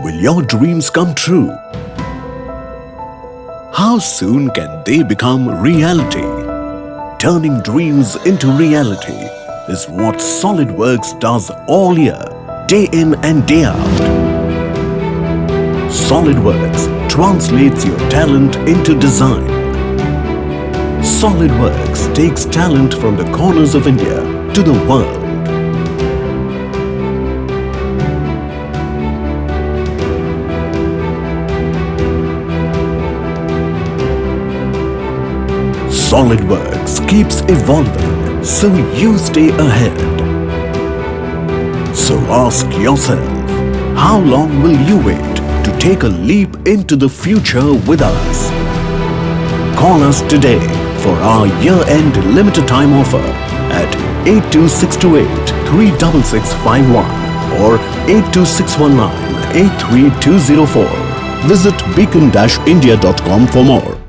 Will your dreams come true? How soon can they become reality? Turning dreams into reality is what SolidWorks does all year, day in and day out. SolidWorks translates your talent into design. SolidWorks takes talent from the corners of India to the world. SolidWorks keeps evolving, so you stay ahead. So ask yourself, how long will you wait to take a leap into the future with us? Call us today for our year-end limited time offer at 82628 36651 or 82619 83204. Visit beacon-india.com for more.